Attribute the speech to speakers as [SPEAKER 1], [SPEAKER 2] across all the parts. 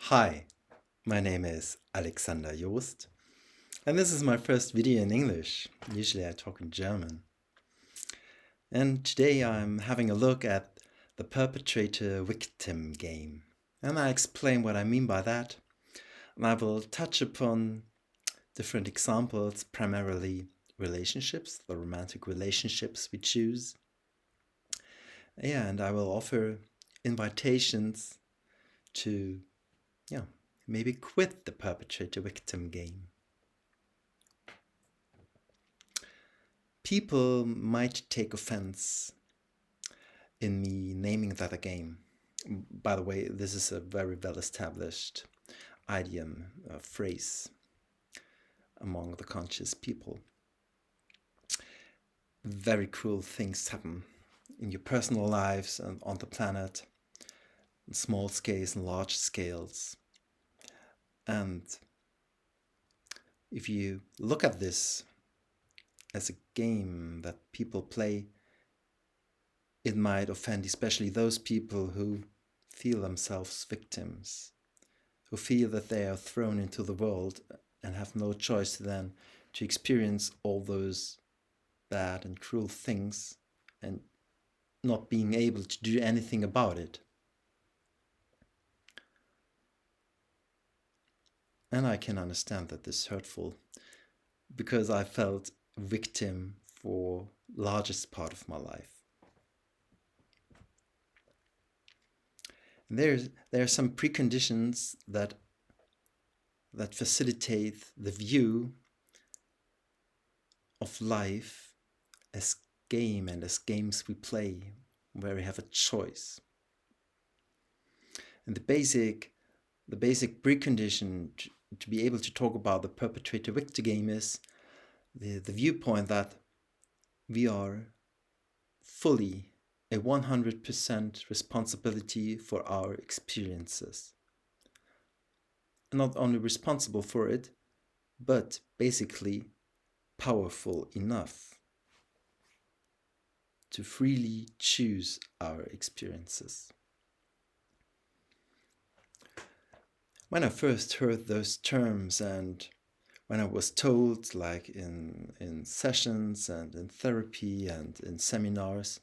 [SPEAKER 1] Hi, my name is Alexander Joost, and this is my first video in English. Usually I talk in German. And today I'm having a look at the Perpetrator-Victim game. And I explain what I mean by that. And I will touch upon different examples, primarily relationships, the romantic relationships we choose. Yeah, and I will offer invitations to, maybe quit the perpetrator-victim game. People might take offense in me naming that a game. By the way, this is a very well-established idiom, phrase among the conscious people. Very cruel things happen in your personal lives and on the planet, in small scales and large scales. And if you look at this as a game that people play, it might offend especially those people who feel themselves victims, who feel that they are thrown into the world and have no choice then to experience all those bad and cruel things and not being able to do anything about it. And I can understand that this is hurtful, because I felt a victim for the largest part of my life. There are some preconditions that facilitate the view of life as game and as games we play, where we have a choice. And the basic precondition to be able to talk about the perpetrator-victim game is the viewpoint that we are fully a 100% responsibility for our experiences. Not only responsible for it, but basically powerful enough to freely choose our experiences. When I first heard those terms, and when I was told, like in sessions and in therapy and in seminars,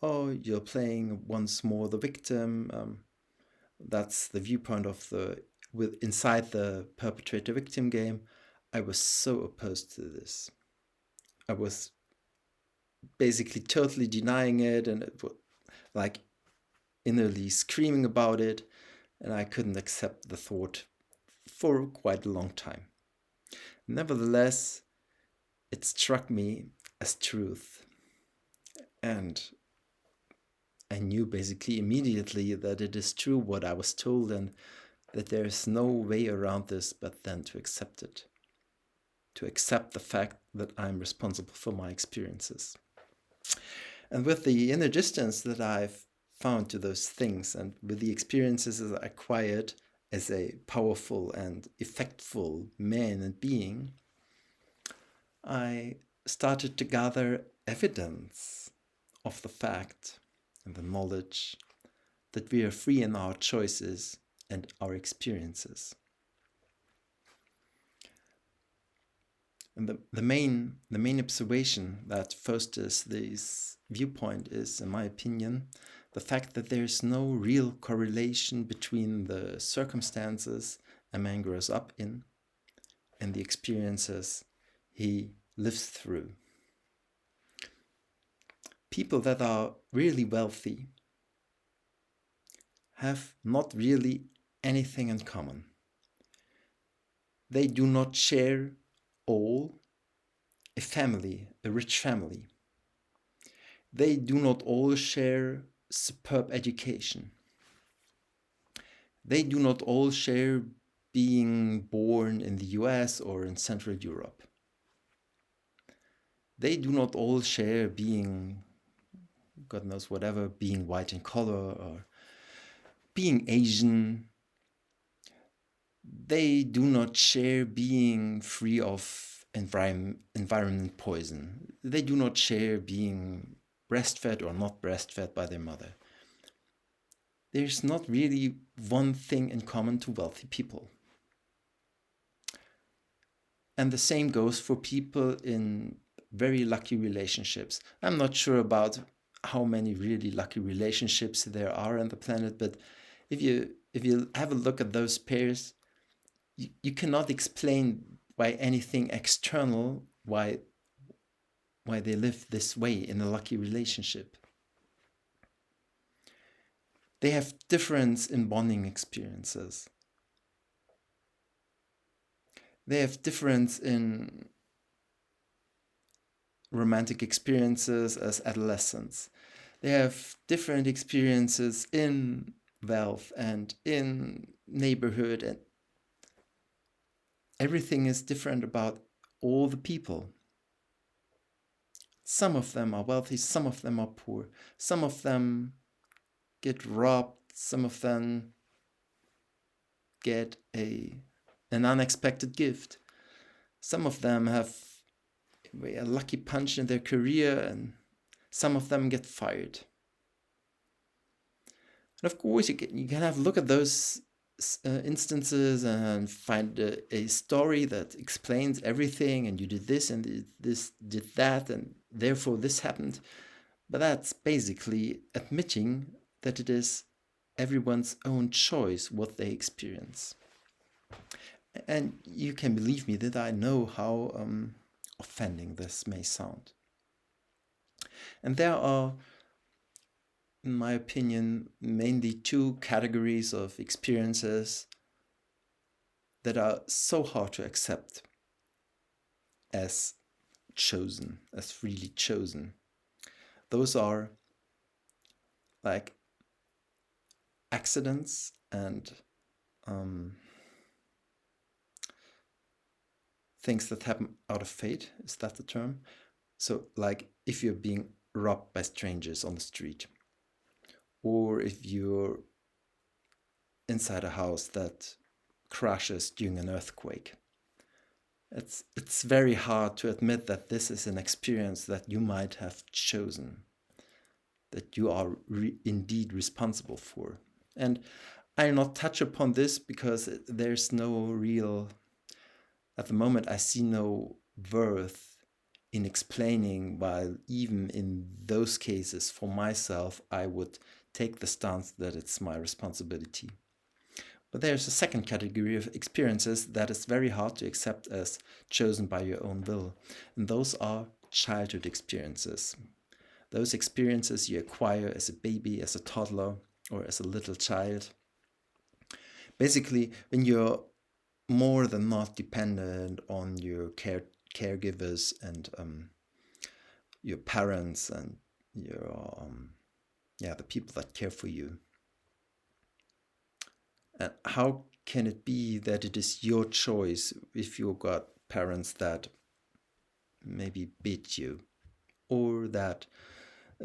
[SPEAKER 1] oh, you're playing once more the victim, that's the viewpoint of inside the perpetrator-victim game, I was so opposed to this. I was basically totally denying it, and it was like innerly screaming about it, and I couldn't accept the thought for quite a long time. Nevertheless, it struck me as truth, and I knew basically immediately that it is true what I was told, and that there is no way around this but then to accept it. To accept the fact that I'm responsible for my experiences. And with the inner distance that I've found to those things, and with the experiences that I acquired as a powerful and effectful man and being, I started to gather evidence of the fact and the knowledge that we are free in our choices and our experiences. And the main observation that fosters this viewpoint is, in my opinion, the fact that there is no real correlation between the circumstances a man grows up in and the experiences he lives through. People that are really wealthy have not really anything in common. They do not share all a family, a rich family. They do not all share superb education. They do not all share being born in the US or in Central Europe. They do not all share being, God knows whatever, being white in color or being Asian. They do not share being free of environment poison. They do not share being breastfed or not breastfed by their mother. there's not really one thing in common to wealthy people. And the same goes for people in very lucky relationships. I'm not sure about how many really lucky relationships there are on the planet, but if you have a look at those pairs, you cannot explain by anything external why they live this way in a lucky relationship. They have difference in bonding experiences. They have difference in romantic experiences as adolescents. They have different experiences in wealth and in neighborhood, and everything is different about all the people. Some of them are wealthy, some of them are poor, some of them get robbed, some of them get an unexpected gift. Some of them have a lucky punch in their career, and some of them get fired. And of course, you can have a look at those instances and find a story that explains everything, and you did this and this did that, and therefore this happened. But that's basically admitting that it is everyone's own choice what they experience. And you can believe me that I know how offending this may sound. And there are, in my opinion, mainly two categories of experiences that are so hard to accept as chosen, as freely chosen. Those are like accidents and things that happen out of fate. Is that the term? So, like if you're being robbed by strangers on the street, or if you're inside a house that crashes during an earthquake. It's very hard to admit that this is an experience that you might have chosen, that you are indeed responsible for. And I'll not touch upon this because there's no real, at the moment I see no worth in explaining, while even in those cases for myself I would take the stance that it's my responsibility. But there's a second category of experiences that is very hard to accept as chosen by your own will, and those are childhood experiences. Those experiences you acquire as a baby, as a toddler, or as a little child. Basically, when you're more than not dependent on your caregivers and your parents and your the people that care for you. And how can it be that it is your choice if you got parents that maybe beat you, or that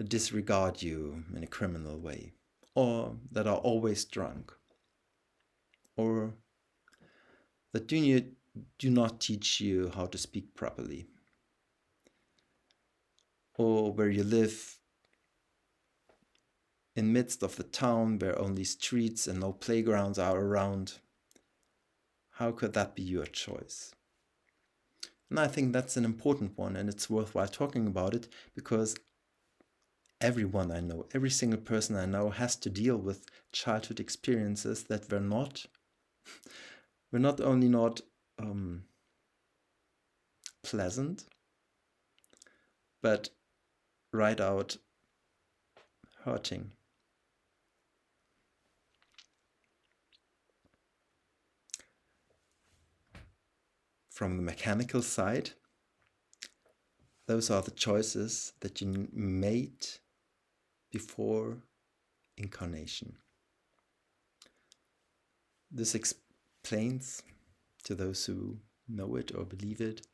[SPEAKER 1] disregard you in a criminal way, or that are always drunk, or that do not teach you how to speak properly, or where you live in midst of the town where only streets and no playgrounds are around? How could that be your choice? And I think that's an important one, and it's worthwhile talking about it, because everyone I know, every single person I know, has to deal with childhood experiences that were not only not pleasant, but right out hurting. From the mechanical side, those are the choices that you made before incarnation. This explains, to those who know it or believe it,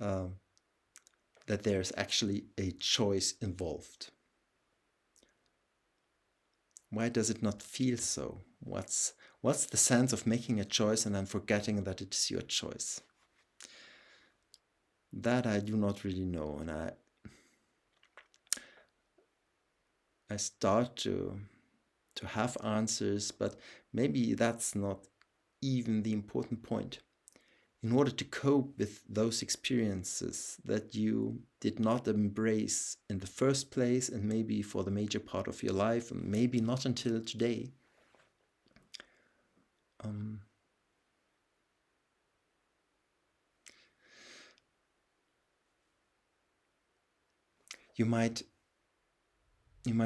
[SPEAKER 1] that there's actually a choice involved. Why does it not feel so? What's the sense of making a choice and then forgetting that it's your choice? That I do not really know, and I start to to have answers, but maybe that's not even the important point. In order to cope with those experiences that you did not embrace in the first place, and maybe for the major part of your life, and maybe not until today, you might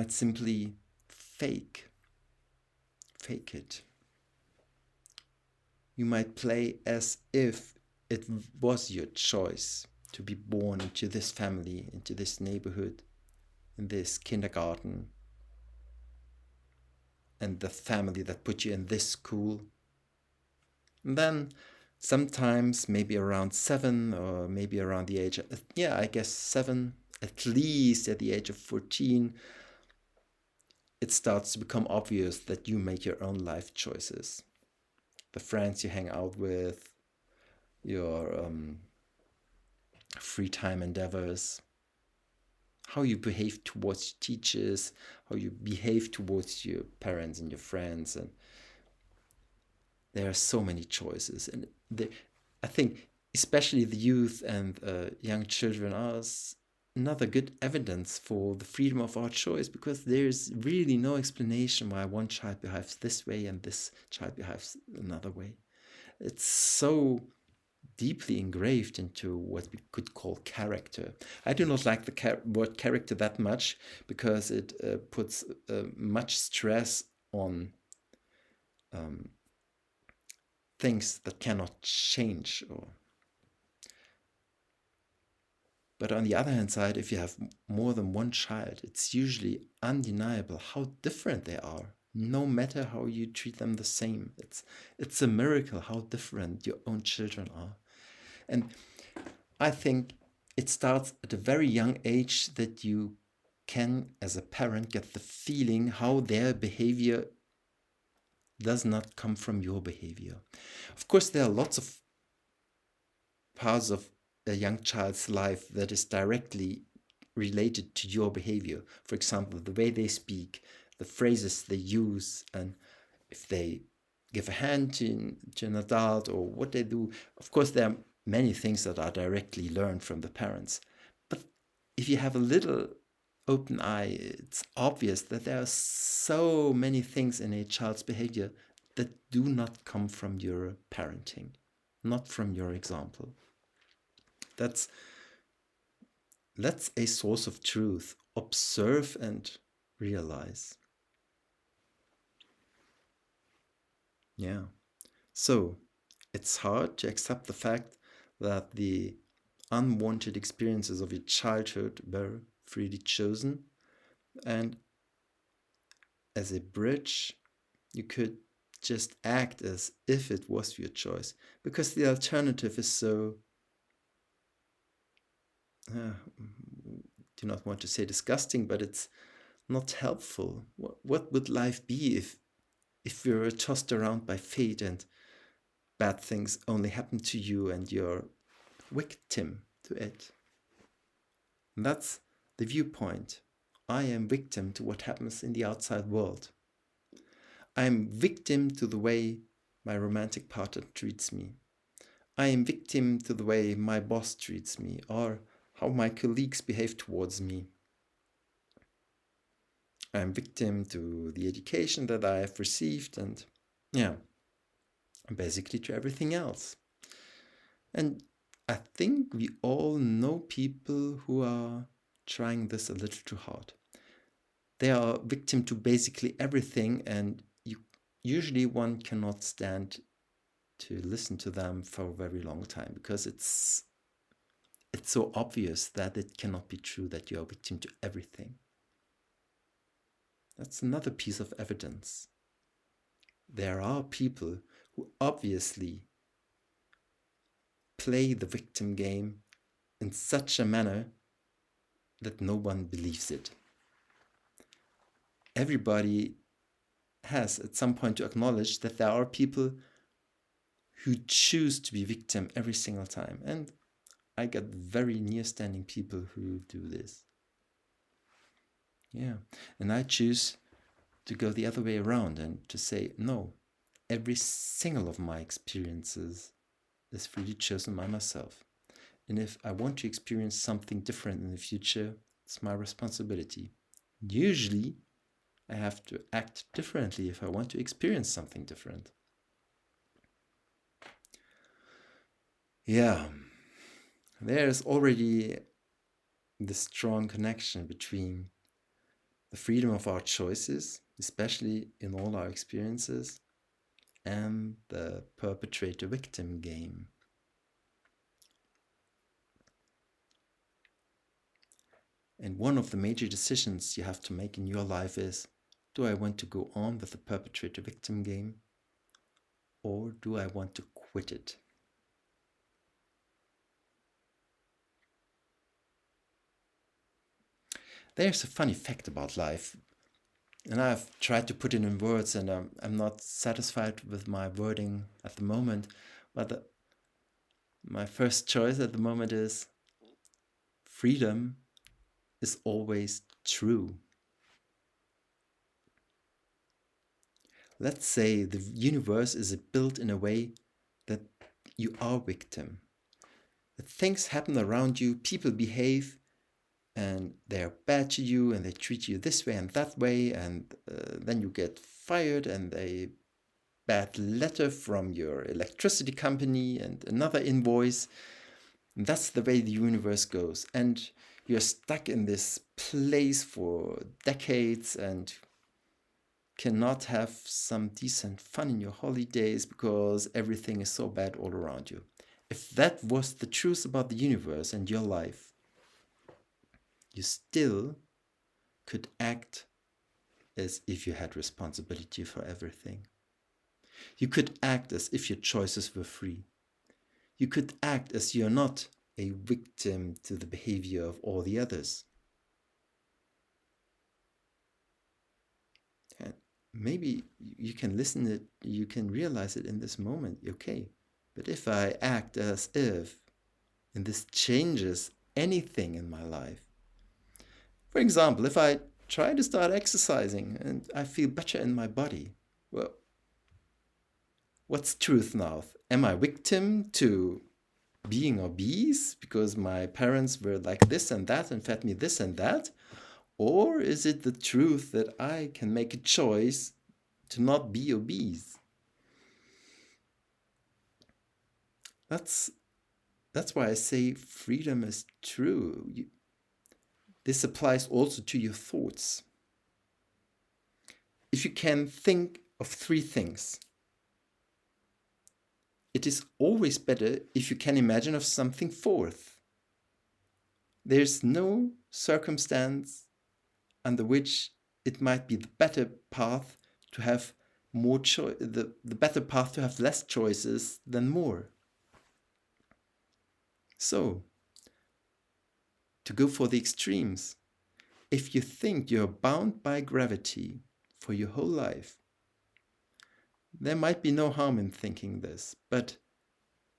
[SPEAKER 1] simply fake it. You might play as if it was your choice to be born into this family, into this neighborhood, in this kindergarten, and the family that put you in this school. And then sometimes, maybe around 7, or maybe around the age of, I guess 7, at least at the age of 14, it starts to become obvious that you make your own life choices. The friends you hang out with, your free time endeavors, how you behave towards teachers, how you behave towards your parents and your friends. And there are so many choices. And I think especially the youth and young children are another good evidence for the freedom of our choice, because there's really no explanation why one child behaves this way and this child behaves another way. It's so deeply engraved into what we could call character. I do not like the word character that much, because it puts much stress on things that cannot change. But on the other hand side, if you have more than one child, it's usually undeniable how different they are, no matter how you treat them the same. It's a miracle how different your own children are. And I think it starts at a very young age that you can, as a parent, get the feeling how their behavior does not come from your behavior. Of course, there are lots of parts of a young child's life that is directly related to your behavior. For example, the way they speak, the phrases they use, and if they give a hand to an adult, or what they do. Of course, there are many things that are directly learned from the parents. But if you have a little open eye, it's obvious that there are so many things in a child's behavior that do not come from your parenting, not from your example. That's a source of truth. Observe and realize. Yeah. So it's hard to accept the fact that the unwanted experiences of your childhood were freely chosen, and as a bridge, you could just act as if it was your choice, because the alternative is so do not want to say disgusting, but it's not helpful. What would life be if we were tossed around by fate and bad things only happen to you and you're victim to it? And that's the viewpoint. I am victim to what happens in the outside world. I am victim to the way my romantic partner treats me. I am victim to the way my boss treats me, or how my colleagues behave towards me. I am victim to the education that I have received, and basically to everything else. And I think we all know people who are trying this a little too hard. They are victim to basically everything, and usually one cannot stand to listen to them for a very long time, because it's so obvious that it cannot be true that you are victim to everything. That's another piece of evidence. There are people who obviously play the victim game in such a manner that no one believes it. Everybody has at some point to acknowledge that there are people who choose to be victim every single time. And I got very near-standing people who do this. Yeah, and I choose to go the other way around and to say, no, every single of my experiences is freely chosen by myself. And if I want to experience something different in the future, it's my responsibility. Usually, I have to act differently if I want to experience something different. Yeah, there's already this strong connection between the freedom of our choices, especially in all our experiences, and the perpetrator-victim game. And one of the major decisions you have to make in your life is, do I want to go on with the perpetrator-victim game, or do I want to quit it? There's a funny fact about life, and I've tried to put it in words, and I'm not satisfied with my wording at the moment, but my first choice at the moment is freedom is always true. Let's say the universe is built in a way that you are victim. That things happen around you, people behave, and they're bad to you, and they treat you this way and that way, and then you get fired, and a bad letter from your electricity company, and another invoice. And that's the way the universe goes. And you're stuck in this place for decades and cannot have some decent fun in your holidays because everything is so bad all around you. If that was the truth about the universe and your life, you still could act as if you had responsibility for everything. You could act as if your choices were free. You could act as you're not a victim to the behavior of all the others. And maybe you can listen it, you can realize it in this moment, okay. But if I act as if, and this changes anything in my life. For example, if I try to start exercising and I feel better in my body, well, what's truth now? Am I victim to being obese because my parents were like this and that and fed me this and that? Or is it the truth that I can make a choice to not be obese? That's why I say freedom is true. This applies also to your thoughts. If you can think of three things, it is always better if you can imagine of something fourth. There's no circumstance under which it might be the better path to have more the better path to have less choices than more. So, to go for the extremes, if you think you're bound by gravity for your whole life, there might be no harm in thinking this, but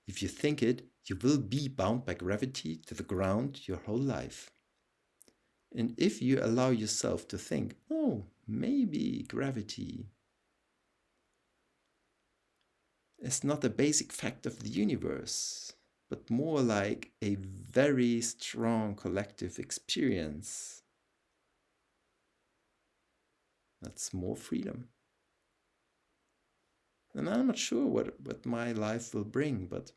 [SPEAKER 1] if you think it, you will be bound by gravity to the ground your whole life. And if you allow yourself to think, oh, maybe gravity is not a basic fact of the universe, but more like a very strong collective experience, that's more freedom. And I'm not sure what my life will bring, but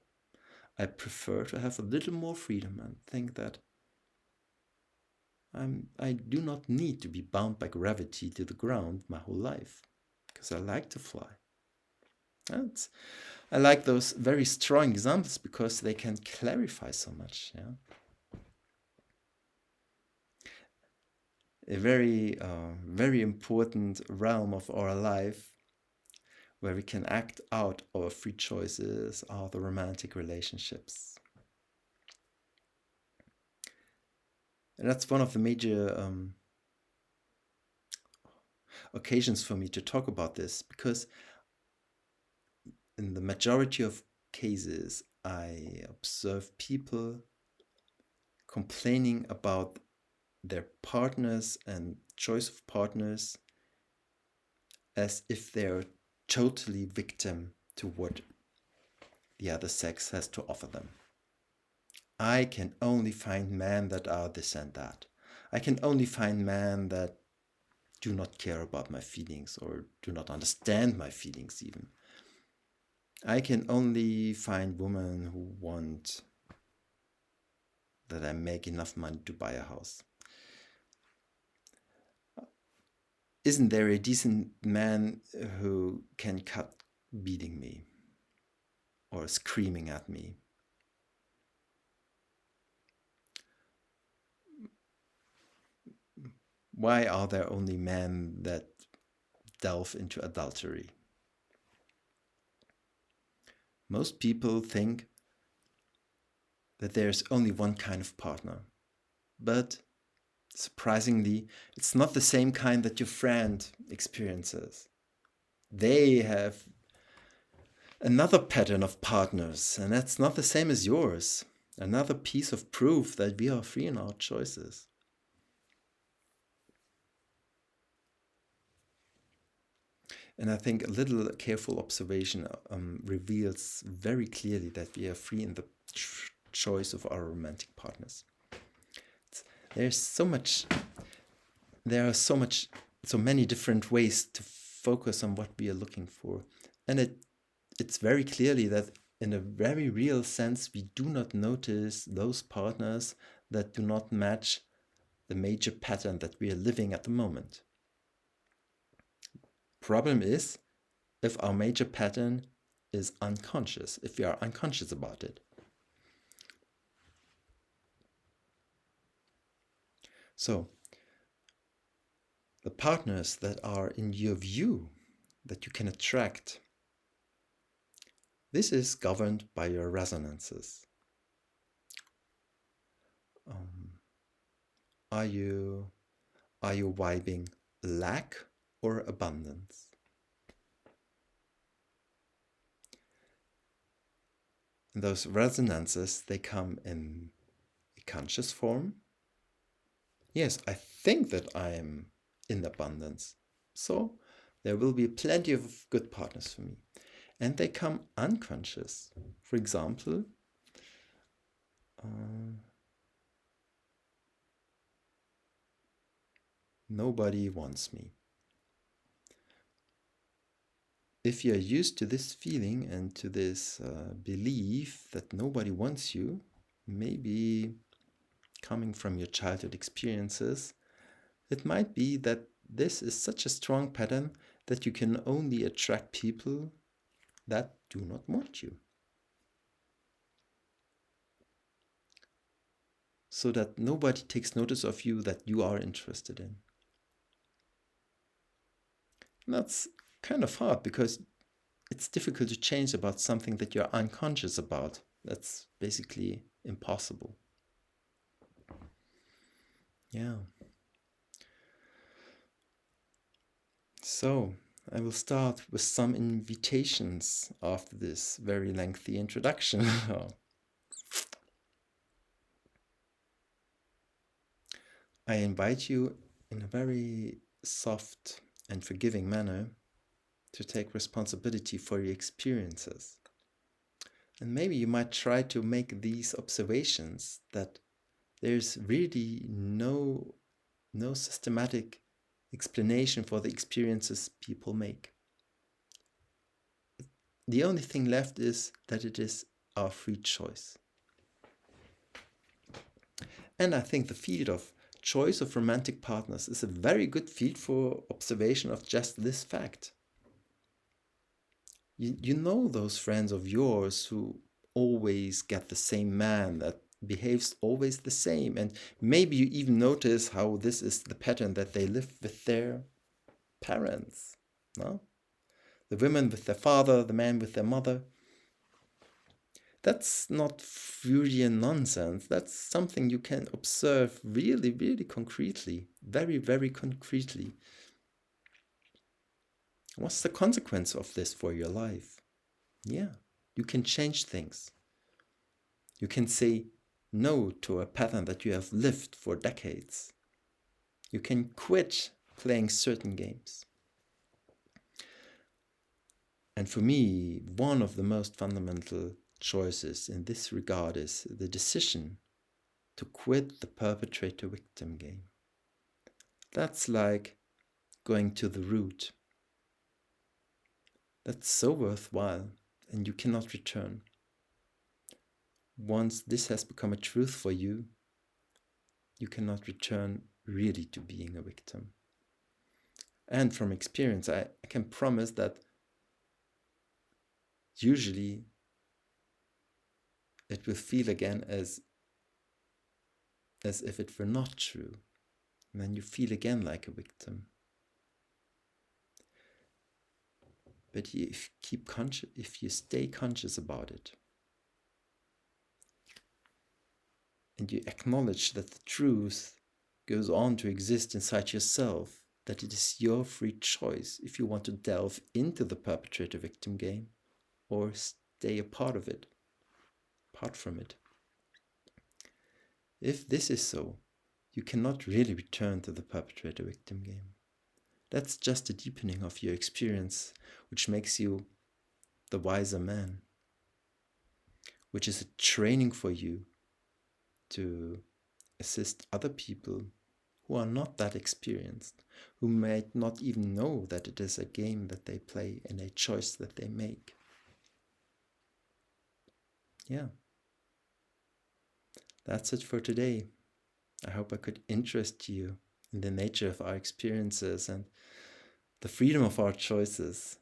[SPEAKER 1] I prefer to have a little more freedom and think that I do not need to be bound by gravity to the ground my whole life, because I like to fly. I like those very strong examples because they can clarify so much. Yeah, a very important realm of our life where we can act out our free choices are the romantic relationships. And that's one of the major occasions for me to talk about this, because in the majority of cases, I observe people complaining about their partners and choice of partners as if they're totally victim to what the other sex has to offer them. I can only find men that are this and that. I can only find men that do not care about my feelings or do not understand my feelings even. I can only find women who want that I make enough money to buy a house. Isn't there a decent man who can cut beating me or screaming at me? Why are there only men that delve into adultery? Most people think that there's only one kind of partner. But surprisingly, it's not the same kind that your friend experiences. They have another pattern of partners, and that's not the same as yours. Another piece of proof that we are free in our choices. And I think a little careful observation reveals very clearly that we are free in the choice of our romantic partners. There are so many different ways to focus on what we are looking for. And it's very clearly that in a very real sense, we do not notice those partners that do not match the major pattern that we are living at the moment. Problem is if our major pattern is unconscious, if we are unconscious about it. So, the partners that are in your view that you can attract, this is governed by your resonances. Are you vibing lack or abundance? And those resonances, they come in a conscious form. Yes, I think that I am in abundance, so there will be plenty of good partners for me. And they come unconscious. For example, nobody wants me. If you're used to this feeling and to this belief that nobody wants you, maybe coming from your childhood experiences, it might be that this is such a strong pattern that you can only attract people that do not want you. So that nobody takes notice of you that you are interested in. And that's kind of hard because it's difficult to change about something that you're unconscious about. That's basically impossible. Yeah. So, I will start with some invitations after this very lengthy introduction. I invite you in a very soft and forgiving manner to take responsibility for your experiences. And maybe you might try to make these observations that there's really no systematic explanation for the experiences people make. The only thing left is that it is our free choice. And I think the field of choice of romantic partners is a very good field for observation of just this fact. You know those friends of yours who always get the same man that behaves always the same, and maybe you even notice how this is the pattern that they live with their parents, no? The women with their father, the men with their mother. That's not Freudian nonsense. That's something you can observe really, really concretely, very, very concretely. What's the consequence of this for your life? Yeah, you can change things. You can say no to a pattern that you have lived for decades. You can quit playing certain games. And for me, one of the most fundamental choices in this regard is the decision to quit the perpetrator-victim game. That's like going to the root. That's so worthwhile, and you cannot return. Once this has become a truth for you, you cannot return really to being a victim. And from experience, I can promise that usually it will feel again as if it were not true. And then you feel again like a victim. But if you stay conscious about it, and you acknowledge that the truth goes on to exist inside yourself, that it is your free choice if you want to delve into the perpetrator-victim game or stay a part of it, apart from it. If this is so, you cannot really return to the perpetrator-victim game. That's just a deepening of your experience, which makes you the wiser man, which is a training for you to assist other people who are not that experienced, who might not even know that it is a game that they play and a choice that they make. Yeah. That's it for today. I hope I could interest you in the nature of our experiences and the freedom of our choices.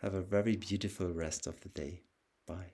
[SPEAKER 1] Have a very beautiful rest of the day. Bye.